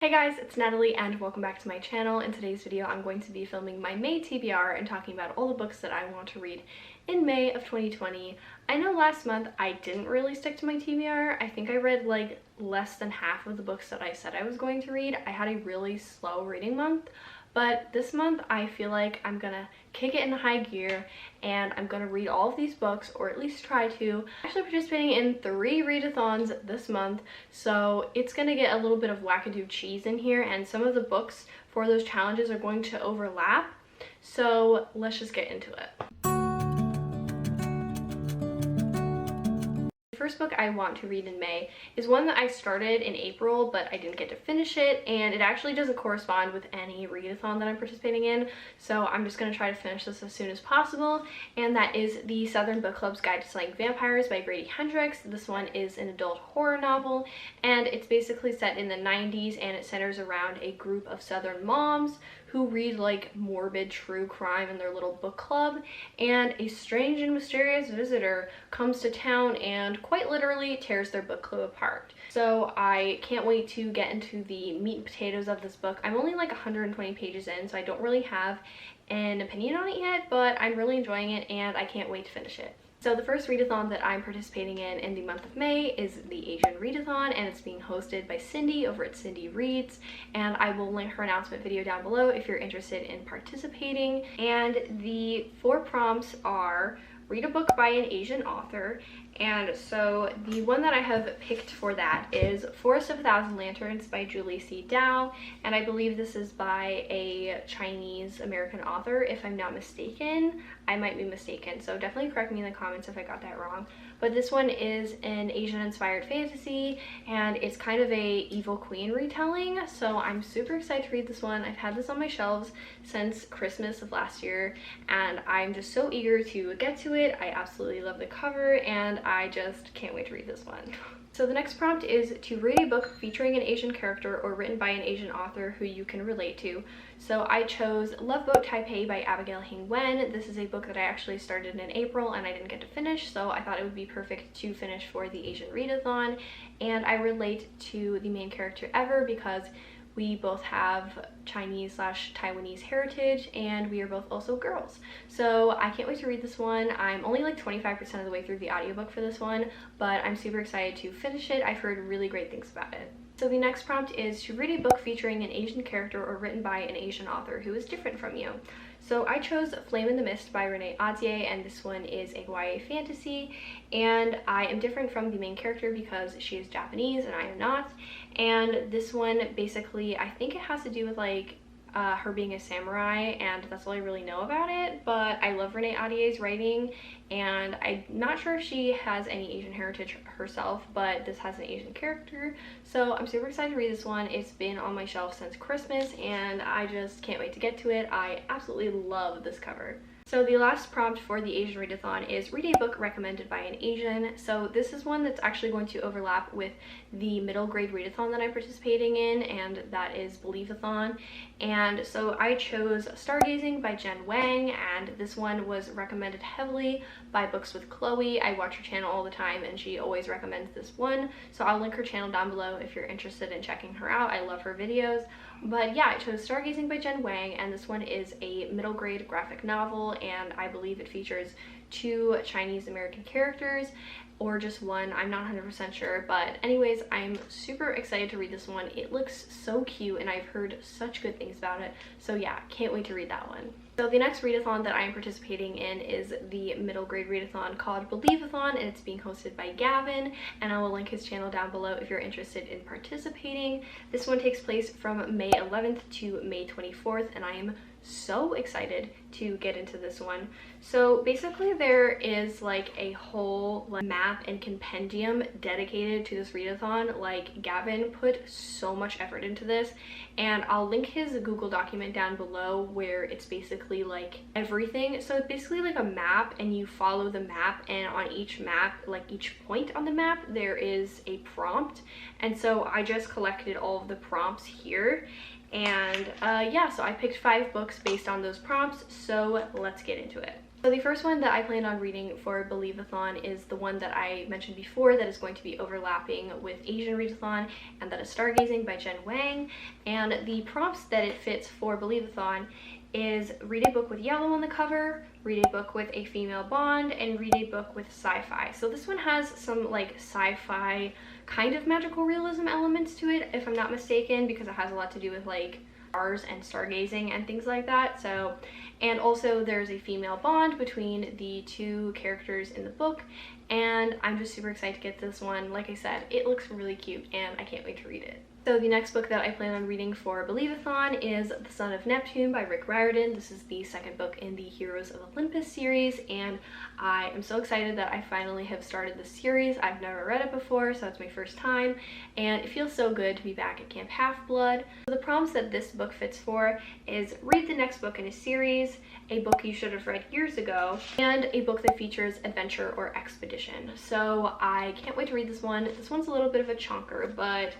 Hey guys, it's Natalie and welcome back to my channel. In today's video, I'm going to be filming my May TBR and talking about all the books that I want to read in May of 2020. I know last month I didn't really stick to my TBR. I think I read like less than half of the books that I said I was going to read. I had a really slow reading month, but this month I feel like I'm gonna kick it in high gear and I'm gonna read all of these books, or at least try to. I'm actually participating in 3 readathons this month, so it's gonna get a little bit of wackadoo cheese in here, and some of the books for those challenges are going to overlap. So let's just get into it. The first book I want to read in May is one that I started in April, but I didn't get to finish it, and it actually doesn't correspond with any readathon that I'm participating in, so I'm just going to try to finish this as soon as possible, and that is The Southern Book Club's Guide to Slaying Vampires by Grady Hendrix. This one is an adult horror novel, and it's basically set in the 90s, and it centers around a group of Southern moms who read like morbid true crime in their little book club, and a strange and mysterious visitor comes to town and quite literally tears their book club apart. So I can't wait to get into the meat and potatoes of this book. I'm only like 120 pages in, so I don't really have an opinion on it yet, but I'm really enjoying it and I can't wait to finish it. So the first readathon that I'm participating in the month of May is the Asian Readathon, and it's being hosted by Cindy over at Cindy Reads, and I will link her announcement video down below if you're interested in participating. And the 4 prompts are: read a book by an Asian author, and so the one that I have picked for that is Forest of a Thousand Lanterns by Julie C. Dow, and I believe this is by a Chinese American author, if I'm not mistaken. I might be mistaken, so definitely correct me in the comments if I got that wrong. But this one is an Asian inspired fantasy, and it's kind of a evil queen retelling, so I'm super excited to read this one. I've had this on my shelves since Christmas of last year, and I'm just so eager to get to it. I absolutely love the cover, and I just can't wait to read this one. So the next prompt is to read a book featuring an Asian character or written by an Asian author who you can relate to. So I chose Love Boat Taipei by Abigail Hing Wen. This is a book that I actually started in April and I didn't get to finish, so I thought it would be perfect to finish for the Asian Readathon. And I relate to the main character Ever because we both have Chinese/Taiwanese heritage, and we are both also girls. So I can't wait to read this one. I'm only like 25% of the way through the audiobook for this one, but I'm super excited to finish it. I've heard really great things about it. So the next prompt is to read a book featuring an Asian character or written by an Asian author who is different from you. So I chose Flame in the Mist by Readathon, and this one is a YA fantasy, and I am different from the main character because she is Japanese and I am not. And this one basically, I think it has to do with like her being a samurai, and that's all I really know about it, but I love Readathon's writing, and I'm not sure if she has any Asian heritage herself, but this has an Asian character, so I'm super excited to read this one. It's been on my shelf since Christmas and I just can't wait to get to it. I absolutely love this cover. So the last prompt for the Asian Readathon is read a book recommended by an Asian. So this is one that's actually going to overlap with the middle grade readathon that I'm participating in, and that is Believathon. And so I chose Stargazing by Jen Wang, and this one was recommended heavily by Books with Chloe. I watch her channel all the time and she always recommends this one, so I'll link her channel down below if you're interested in checking her out. I love her videos. But yeah, I chose Stargazing by Jen Wang, and this one is a middle grade graphic novel, and I believe it features 2 Chinese American characters, or just one, I'm not 100% sure. But anyways, I'm super excited to read this one. It looks so cute and I've heard such good things about it, so yeah, can't wait to read that one. So the next readathon that I am participating in is the middle grade readathon called Believathon, and it's being hosted by Gavin, and I will link his channel down below if you're interested in participating. This one takes place from May 11th to May 24th, and I am so excited to get into this one. So basically there is like a whole map and compendium dedicated to this readathon. Like, Gavin put so much effort into this, and I'll link his Google document down below where it's basically like everything. So it's basically like a map, and you follow the map, and on each map, like each point on the map, there is a prompt. And so I just collected all of the prompts here, and yeah, so I picked 5 books based on those prompts, so let's get into it. So the first one that I plan on reading for Believathon is the one that I mentioned before that is going to be overlapping with Asian Readathon, and that is Stargazing by Jen Wang. And the prompts that it fits for Believathon is read a book with yellow on the cover, read a book with a female bond, and read a book with sci-fi. So this one has some like sci-fi kind of magical realism elements to it, if I'm not mistaken, because it has a lot to do with like stars and stargazing and things like that. So, and also there's a female bond between the two characters in the book, and I'm just super excited to get this one. Like I said, it looks really cute and I can't wait to read it. So the next book that I plan on reading for Believathon is The Son of Neptune by Rick Riordan. This is the second book in the Heroes of Olympus series, and I am so excited that I finally have started this series. I've never read it before, so it's my first time, and it feels so good to be back at Camp Half-Blood. So the prompts that this book fits for is read the next book in a series, a book you should have read years ago, and a book that features adventure or expedition. So I can't wait to read this one. This one's a little bit of a chunker, but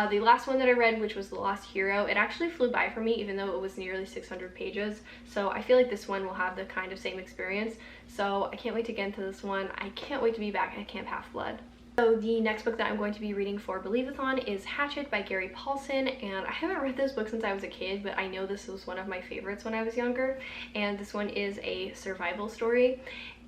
the last one that I read, which was The Lost Hero, it actually flew by for me even though it was nearly 600 pages. So I feel like this one will have the kind of same experience. So I can't wait to get into this one. I can't wait to be back at Camp Half-Blood. So the next book that I'm going to be reading for Believathon is Hatchet by Gary Paulson, and I haven't read this book since I was a kid, but I know this was one of my favorites when I was younger, and this one is a survival story.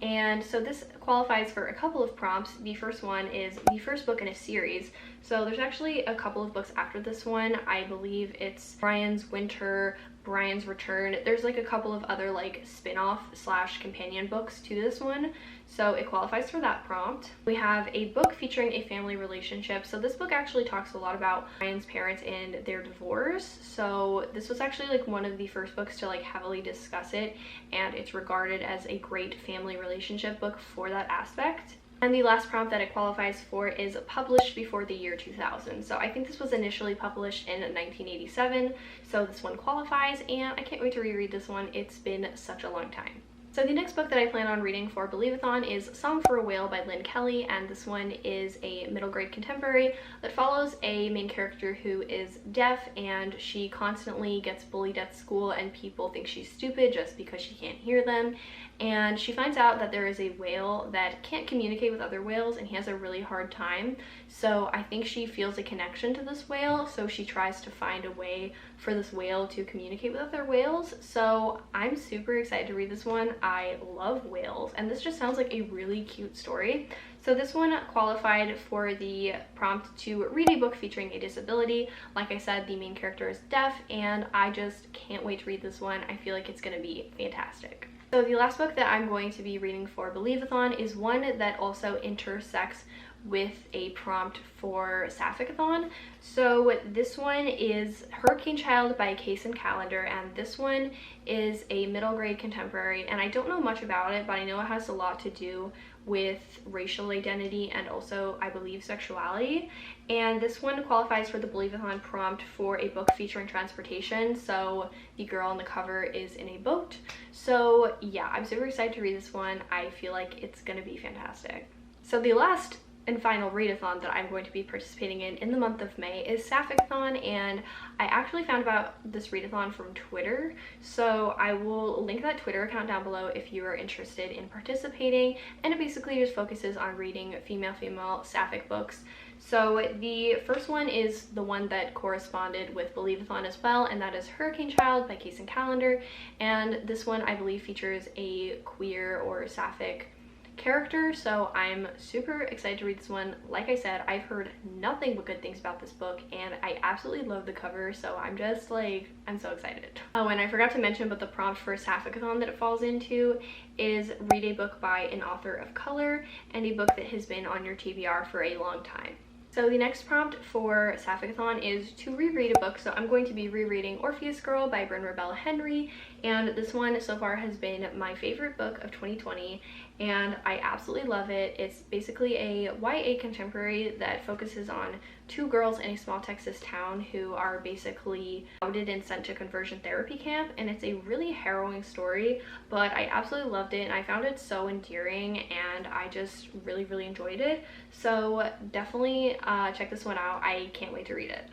And so this qualifies for a couple of prompts. The first one is the first book in a series. So there's actually a couple of books after this one. I believe it's Brian's Winter, Brian's Return. There's like a couple of other like spin-off slash companion books to this one, so it qualifies for that prompt. We have a book featuring a family relationship. So this book actually talks a lot about Brian's parents and their divorce. So this was actually like one of the first books to like heavily discuss it, and it's regarded as a great family relationship book for that aspect. And the last prompt that it qualifies for is published before the year 2000. So I think this was initially published in 1987. So this one qualifies, and I can't wait to reread this one. It's been such a long time. So the next book that I plan on reading for Believathon is Song for a Whale by Lynn Kelly, and this one is a middle grade contemporary that follows a main character who is deaf, and she constantly gets bullied at school and people think she's stupid just because she can't hear them. And she finds out that there is a whale that can't communicate with other whales, and he has a really hard time. So I think she feels a connection to this whale, so she tries to find a way for this whale to communicate with other whales. So I'm super excited to read this one. I love whales, and this just sounds like a really cute story. So this one qualified for the prompt to read a book featuring a disability. Like I said, the main character is deaf, and I just can't wait to read this one. I feel like it's going to be fantastic. So the last book that I'm going to be reading for Believathon is one that also intersects with a prompt for Sapphicathon. So this one is Hurricane Child by Case and Calendar, and this one is a middle grade contemporary, and I don't know much about it, but I know it has a lot to do with racial identity and also, I believe, sexuality. And this one qualifies for the Believathon prompt for a book featuring transportation. So the girl on the cover is in a boat. So yeah, I'm super excited to read this one. I feel like it's gonna be fantastic. So the last and final readathon that I'm going to be participating in the month of May is Sapphicathon, and I actually found about this readathon from Twitter, so I will link that Twitter account down below if you are interested in participating. And it basically just focuses on reading female sapphic books. So the first one is the one that corresponded with Believathon as well, and that is Hurricane Child by Case and Calendar, and this one I believe features a queer or sapphic character, so I'm super excited to read this one. Like I said, I've heard nothing but good things about this book, and I absolutely love the cover, so I'm just like, I'm so excited. Oh, and I forgot to mention, but the prompt for Sapphicathon that it falls into is read a book by an author of color and a book that has been on your TBR for a long time. So the next prompt for Sapphicathon is to reread a book. So I'm going to be rereading Orpheus Girl by Bryn Rebella Henry, and this one so far has been my favorite book of 2020, and I absolutely love it. It's basically a YA contemporary that focuses on two girls in a small Texas town who are basically outed and sent to conversion therapy camp, and it's a really harrowing story, but I absolutely loved it, and I found it so endearing, and I just really enjoyed it. So definitely check this one out. I can't wait to read it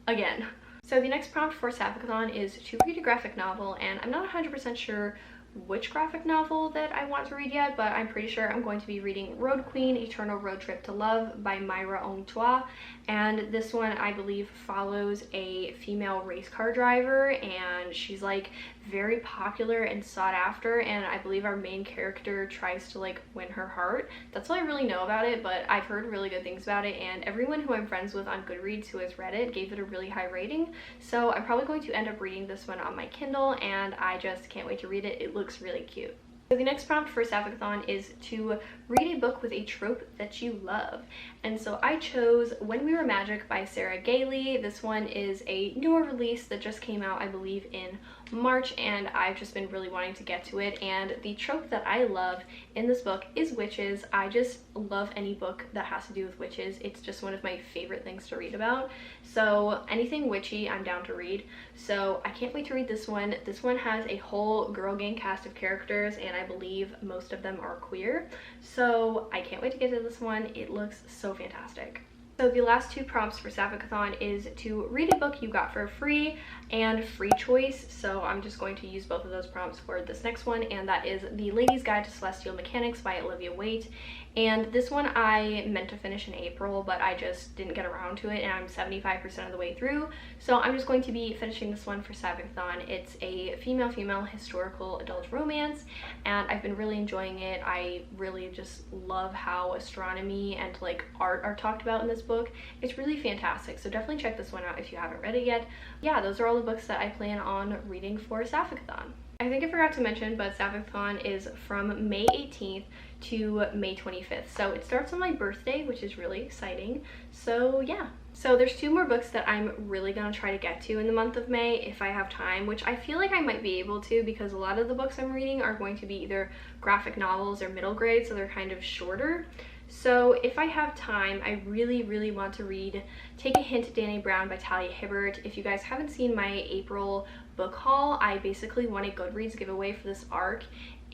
again. So the next prompt for Sapphicathon is to read a graphic novel, and I'm not 100% sure which graphic novel that I want to read yet, but I'm pretty sure I'm going to be reading Road Queen, Eternal Road Trip to Love by Myra Ontois. And this one, I believe, follows a female race car driver, and she's like very popular and sought after, and I believe our main character tries to like win her heart. That's all I really know about it, but I've heard really good things about it, and everyone who I'm friends with on Goodreads who has read it gave it a really high rating. So I'm probably going to end up reading this one on my Kindle, and I just can't wait to read it. It looks really cute. So the next prompt for Sapphicathon is to read a book with a trope that you love. And so I chose When We Were Magic by Sarah Gailey. This one is a newer release that just came out, I believe, in March, and I've just been really wanting to get to it. And the trope that I love in this book is witches. I just love any book that has to do with witches. It's just one of my favorite things to read about. So anything witchy, I'm down to read. So I can't wait to read this one. This one has a whole girl gang cast of characters, and I believe most of them are queer. So I can't wait to get to this one. It looks so fantastic. So the last two prompts for Sapphicathon is to read a book you got for free and free choice. So I'm just going to use both of those prompts for this next one, and that is The Lady's Guide to Celestial Mechanics by Olivia Waite. And this one I meant to finish in April, but I just didn't get around to it, and I'm 75% of the way through. So I'm just going to be finishing this one for Sapphicathon. It's a female historical adult romance, and I've been really enjoying it. I really just love how astronomy and like art are talked about in this book. It's really fantastic, so definitely check this one out if you haven't read it yet. Yeah, those are all the books that I plan on reading for Sapphicathon. I think I forgot to mention, but Sapphicathon is from May 18th to May 25th. So it starts on my birthday, which is really exciting. So yeah. So there's two more books that I'm really gonna try to get to in the month of May if I have time, which I feel like I might be able to because a lot of the books I'm reading are going to be either graphic novels or middle grade, so they're kind of shorter. So if I have time, I really want to read Take a Hint, Dani Brown by Talia Hibbert. If you guys haven't seen my April book haul, I basically won a Goodreads giveaway for this arc,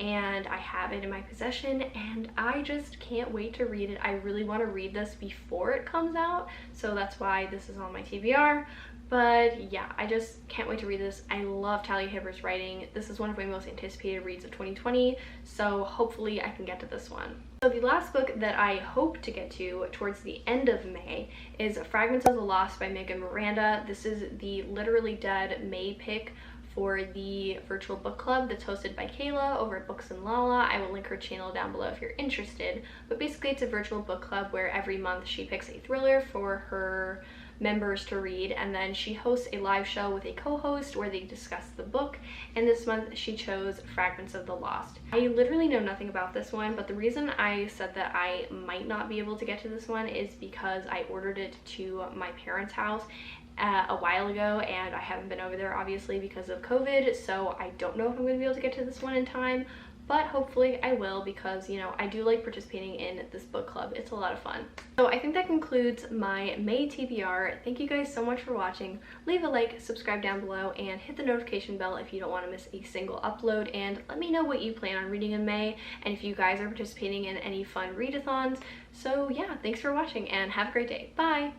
and I have it in my possession, and I just can't wait to read it. I really want to read this before it comes out, so that's why this is on my TBR. But yeah, I just can't wait to read this. I love Talia Hibbert's writing. This is one of my most anticipated reads of 2020, so hopefully I can get to this one. So the last book that I hope to get to towards the end of May is Fragments of the Lost by Megan Miranda. This is the Literally Dead May pick for the virtual book club that's hosted by Kayla over at Books and Lala. I will link her channel down below if you're interested. But basically it's a virtual book club where every month she picks a thriller for her members to read, and then she hosts a live show with a co-host where they discuss the book, and this month she chose Fragments of the Lost. I literally know nothing about this one, but the reason I said that I might not be able to get to this one is because I ordered it to my parents' house a while ago, and I haven't been over there obviously because of COVID, so I don't know if I'm going to be able to get to this one in time, but hopefully I will because, you know, I do like participating in this book club. It's a lot of fun. So I think that concludes my May TBR. Thank you guys so much for watching. Leave a like, subscribe down below, and hit the notification bell if you don't want to miss a single upload, and let me know what you plan on reading in May and if you guys are participating in any fun readathons. So yeah, thanks for watching and have a great day. Bye!